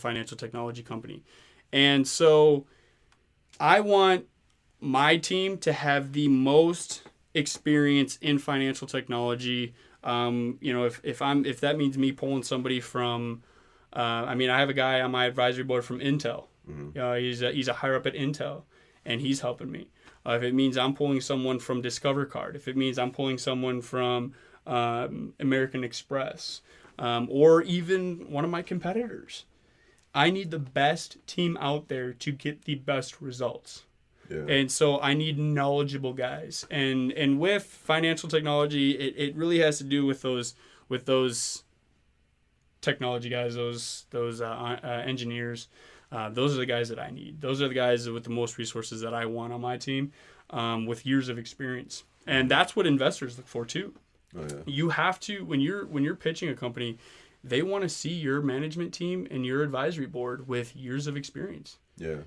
financial technology company. And so I want my team to have the most experience in financial technology. If that means me pulling somebody from, I have a guy on my advisory board from Intel. He's a higher up at Intel, and he's helping me. If it means I'm pulling someone from Discover Card, if it means I'm pulling someone from American Express, or even one of my competitors, I need the best team out there to get the best results. Yeah. And so I need knowledgeable guys. And with financial technology, it really has to do with those technology guys, those engineers. Those are the guys that I need. Those are the guys with the most resources that I want on my team, with years of experience. And that's what investors look for too. Oh, yeah. You have to, when you're pitching a company, they want to see your management team and your advisory board with years of experience. Yeah.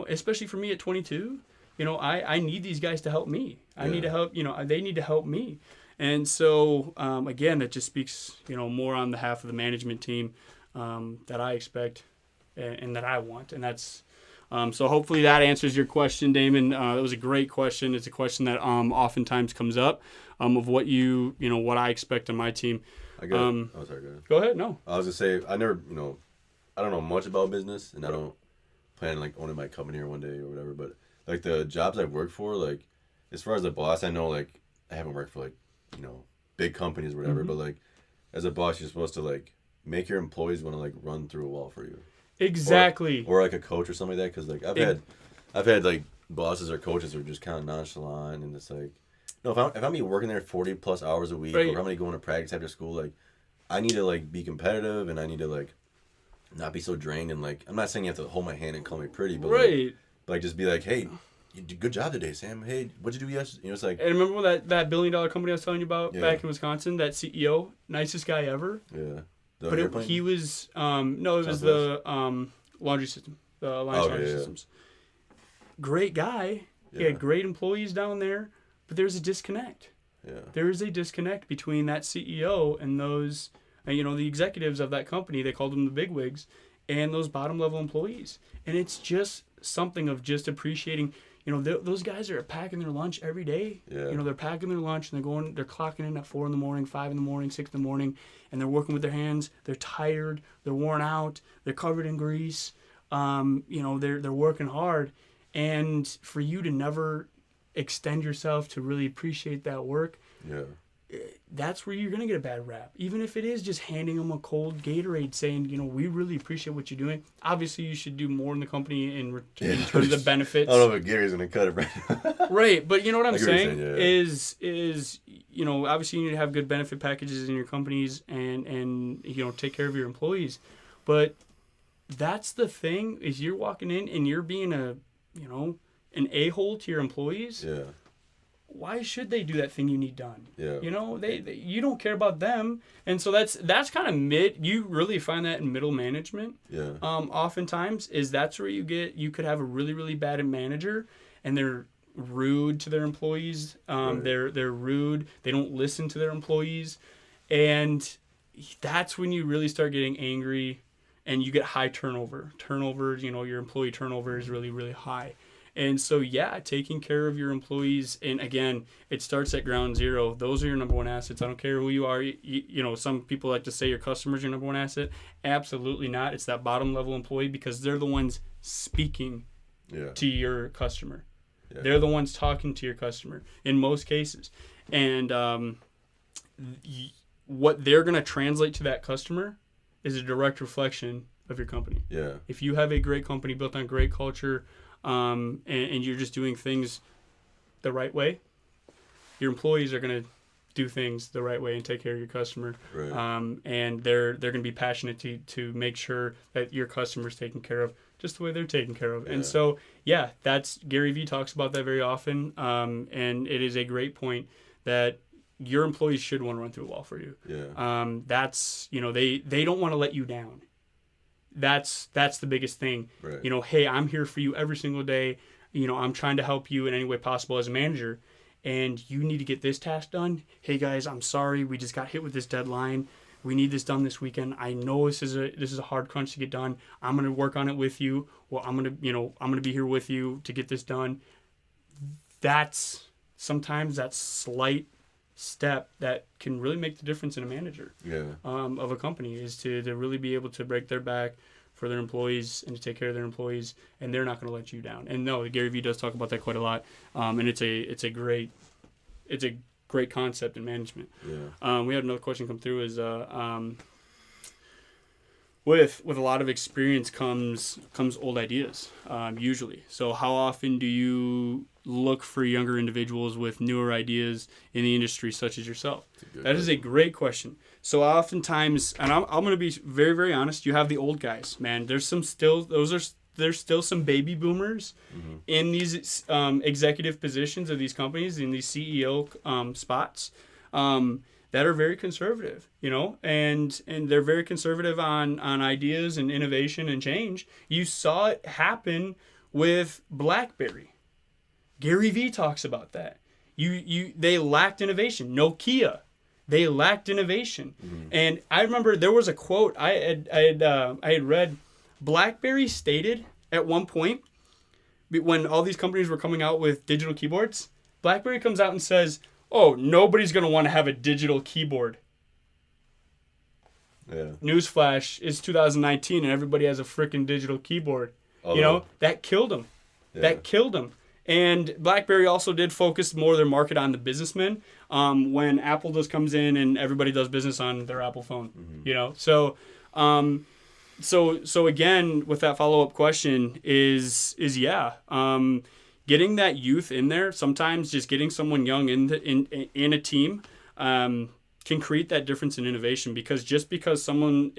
Especially for me at 22, I need these guys to help me. I need to help, they need to help me. And so, again, that just speaks, more on behalf of the management team that I expect and that I want. And that's, so hopefully that answers your question, Damon. It was a great question. It's a question that oftentimes comes up of what what I expect on my team. Sorry, go ahead. Go ahead. No. I was going to say, I never, I don't know much about business, and I don't plan on, owning my company or one day or whatever, but, the jobs I've worked for, as far as the boss, I know, I haven't worked for, big companies or whatever, mm-hmm. but, as a boss, you're supposed to, make your employees want to, run through a wall for you. Exactly. Or a coach or something like that, because, I've had, bosses or coaches who are just kind of nonchalant, and it's if I'm working there 40+ hours a week, right. or I'm going to go into practice after school, I need to, be competitive, and I need to, not be so drained, and, I'm not saying you have to hold my hand and call me pretty, but, right. Just be hey, you did good job today, Sam. Hey, what'd you do yesterday? It's And remember that $1 billion company I was telling you about back in Wisconsin? That CEO, nicest guy ever. Yeah. He was, it was the laundry system, the Alliance Laundry Systems. Great guy. He had great employees down there, but there's a disconnect. Yeah. There is a disconnect between that CEO and those, the executives of that company. They called them the bigwigs, and those bottom level employees. And it's just something of just appreciating, those guys are packing their lunch every day. Yeah. They're packing their lunch, and they're clocking in at 4 a.m, 5 a.m, 6 a.m, and they're working with their hands. They're tired. They're worn out. They're covered in grease. They're working hard. And for you to never extend yourself to really appreciate that work, that's where you're going to get a bad rap. Even if it is just handing them a cold Gatorade saying, we really appreciate what you're doing. Obviously, you should do more in the company in terms of benefits. I don't know if Gary's going to cut it right. Right, but you know what I'm saying? Is obviously you need to have good benefit packages in your companies and take care of your employees. But that's the thing, is you're walking in and you're being an a-hole to your employees. Yeah. Why should they do that thing you need done? Yeah. They you don't care about them. And so that's kind of mid. You really find that in middle management. Yeah. Oftentimes that's where you could have a really, really bad manager, and they're rude to their employees. Right. They're rude. They don't listen to their employees. And that's when you really start getting angry, and you get high turnover. Your employee turnover is really, really high. And so, taking care of your employees, and again, it starts at ground zero. Those are your number one assets. I don't care who you are. Some people like to say your customer's your number one asset. Absolutely not. It's that bottom level employee, because they're the ones speaking to your customer. Yeah. They're the ones talking to your customer in most cases. And what they're going to translate to that customer is a direct reflection of your company. Yeah. If you have a great company built on great culture, and you're just doing things the right way, your employees are going to do things the right way and take care of your customer. Right. And they're going to be passionate to make sure that your customer's taken care of just the way they're taken care of. Yeah. And so, that's Gary Vee talks about that very often. And it is a great point that your employees should want to run through a wall for you. Yeah. That's, they don't want to let you down. That's the biggest thing. Right. Hey, I'm here for you every single day. I'm trying to help you in any way possible as a manager, and you need to get this task done. Hey guys, I'm sorry, we just got hit with this deadline. we need this done this weekend. I know this is a hard crunch to get done. I'm going to work on it with you. Well, I'm going to be here with you to get this done. That's sometimes that slight step that can really make the difference in a manager of a company, is to really be able to break their back for their employees and to take care of their employees, and they're not going to let you down. And no, Gary Vee does talk about that quite a lot, and it's a great concept in management. We had another question come through, is with a lot of experience comes old ideas, usually. So how often do you look for younger individuals with newer ideas in the industry, such as yourself? That is a great question. So oftentimes, and I'm going to be very, very honest, you have the old guys, man. There's still some baby boomers in these executive positions of these companies, in these CEO spots, that are very conservative, and they're very conservative on ideas and innovation and change. You saw it happen with BlackBerry. Gary Vee talks about that. They lacked innovation. Nokia, they lacked innovation. And I remember there was a quote I had read. BlackBerry stated at one point, when all these companies were coming out with digital keyboards, BlackBerry comes out and says, "Oh, nobody's going to want to have a digital keyboard." Yeah. Newsflash, it's 2019 and everybody has a freaking digital keyboard. That killed them. Yeah. That killed them. And BlackBerry also did focus more of their market on the businessmen, when Apple just comes in and everybody does business on their Apple phone. So again, with that follow-up question is getting that youth in there. Sometimes just getting someone young in a team can create that difference in innovation, because just because someone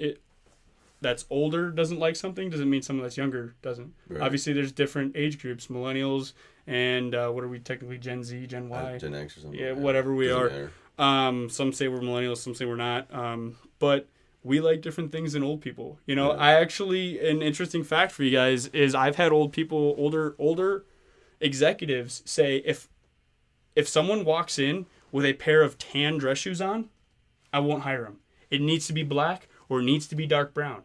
that's older doesn't like something doesn't mean someone that's younger doesn't. Right. Obviously, there's different age groups, millennials and what are we technically, Gen Z, Gen Y? Gen X or something. Yeah, whatever we are. Some say we're millennials, some say we're not. But we like different things than old people. I actually, an interesting fact for you guys is I've had older executives say if someone walks in with a pair of tan dress shoes on, I won't hire them. It needs to be black or it needs to be dark brown.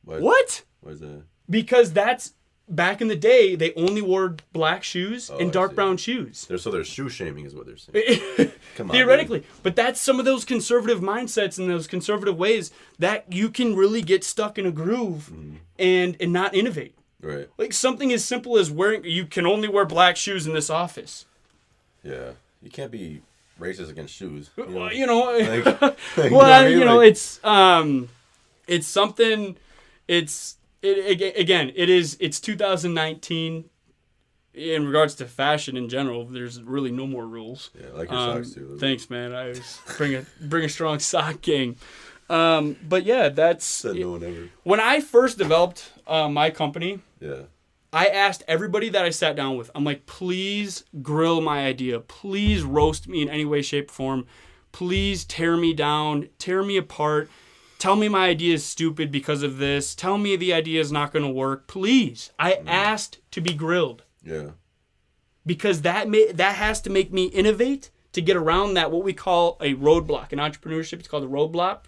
What? Why is that? Because that's back in the day, they only wore black shoes and dark brown shoes. So there's shoe shaming is what they're saying. Come on, theoretically. Dude. But that's some of those conservative mindsets and those conservative ways that you can really get stuck in a groove and not innovate. Right. Like something as simple as you can only wear black shoes in this office. Yeah. You can't be racist against shoes. It's something, it's 2019 in regards to fashion in general. There's really no more rules. Yeah, like your socks too. Thanks, man. I always bring a strong sock gang. But yeah, that's... Said no one ever. When I first developed my company, I asked everybody that I sat down with, I'm like, please grill my idea. Please roast me in any way, shape, or form. Please tear me down, tear me apart. Tell me my idea is stupid because of this. Tell me the idea is not going to work. Please. I asked to be grilled. Yeah. Because that has to make me innovate to get around that, what we call a roadblock. In entrepreneurship, it's called a roadblock.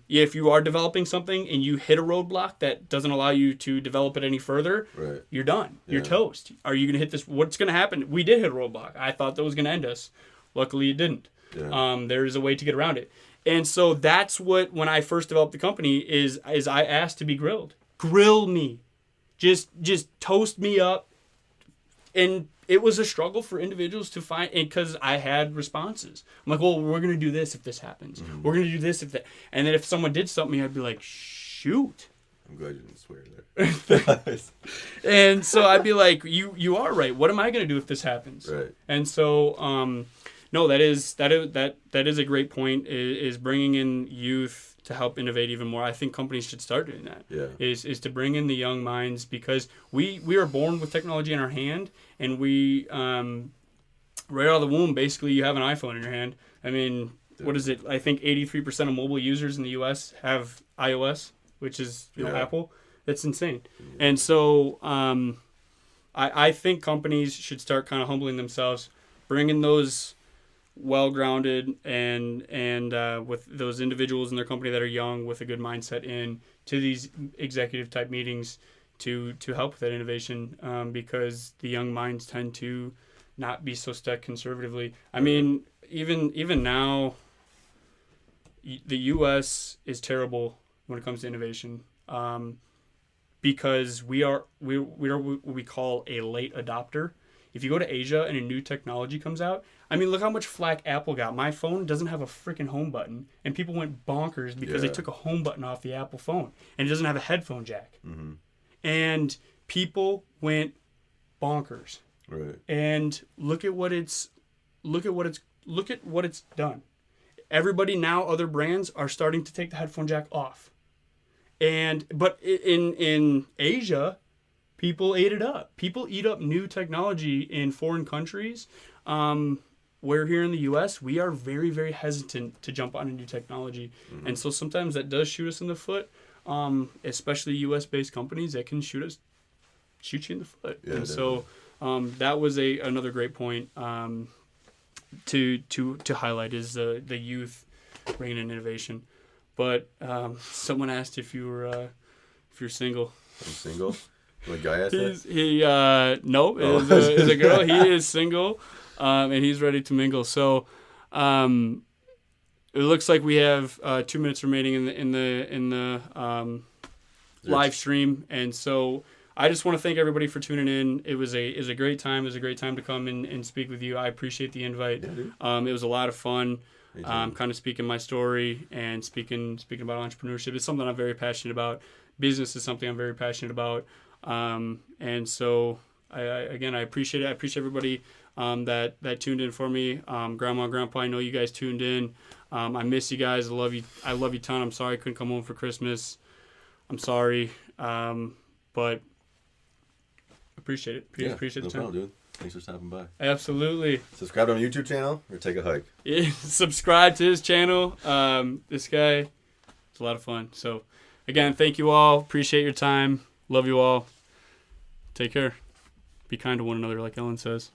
If you are developing something and you hit a roadblock that doesn't allow you to develop it any further, you're done. Yeah. You're toast. Are you going to hit this? What's going to happen? We did hit a roadblock. I thought that was going to end us. Luckily, it didn't. Yeah. There is a way to get around it. And so that's what, when I first developed the company, is I asked to be grilled. Grill me. Just toast me up. And it was a struggle for individuals to find, because I had responses. I'm like, well, we're going to do this if this happens. Mm-hmm. We're going to do this if that. And then if someone did something, I'd be like, shoot. I'm glad you didn't swear there. And so I'd be like, you are right. What am I going to do if this happens? Right. And so, no, that is a great point, is bringing in youth to help innovate even more. I think companies should start doing that. Yeah. Is to bring in the young minds, because we are born with technology in our hand, and we right out of the womb, basically you have an iPhone in your hand. I mean, what is it? I think 83% of mobile users in the US have iOS, which is Apple. That's insane. Yeah. And so I think companies should start kind of humbling themselves, bringing those well-grounded and with those individuals in their company that are young with a good mindset in to these executive type meetings to help with that innovation, because the young minds tend to not be so stuck conservatively. I mean, even now, the U.S. is terrible when it comes to innovation, because we are what we call a late adopter. If you go to Asia and a new technology comes out, I mean, look how much flack Apple got. My phone doesn't have a freaking home button, and people went bonkers because they took a home button off the Apple phone, and it doesn't have a headphone jack. Mm-hmm. And people went bonkers. Right. And look at what it's done. Everybody now, other brands are starting to take the headphone jack off. But in Asia, people ate it up. People eat up new technology in foreign countries. Where here in the U.S., we are very, very hesitant to jump on a new technology. Mm-hmm. And so sometimes that does shoot us in the foot, especially U.S.-based companies that can shoot you in the foot. Yeah, and definitely. So that was another great point to highlight is the youth bringing in innovation. But someone asked if you're single. I'm single? The guy asked that? No, is a girl. He is single, and he's ready to mingle. So, it looks like we have 2 minutes remaining in the live stream, and so I just want to thank everybody for tuning in. It was a great time. It was a great time to come and speak with you. I appreciate the invite. Yeah, dude. It was a lot of fun. Kind of speaking my story and speaking about entrepreneurship. It's something I'm very passionate about. Business is something I'm very passionate about. And so I appreciate it. I appreciate everybody that tuned in for me. Grandma, Grandpa, I know you guys tuned in. I miss you guys. I love you a ton. I'm sorry I couldn't come home for Christmas. I'm sorry. But appreciate it. Appreciate the time. No problem, dude. Thanks for stopping by. Absolutely. Subscribe to my YouTube channel or take a hike. Yeah, subscribe to his channel. This guy, it's a lot of fun. So, again, thank you all. Appreciate your time. Love you all. Take care. Be kind to one another, like Ellen says.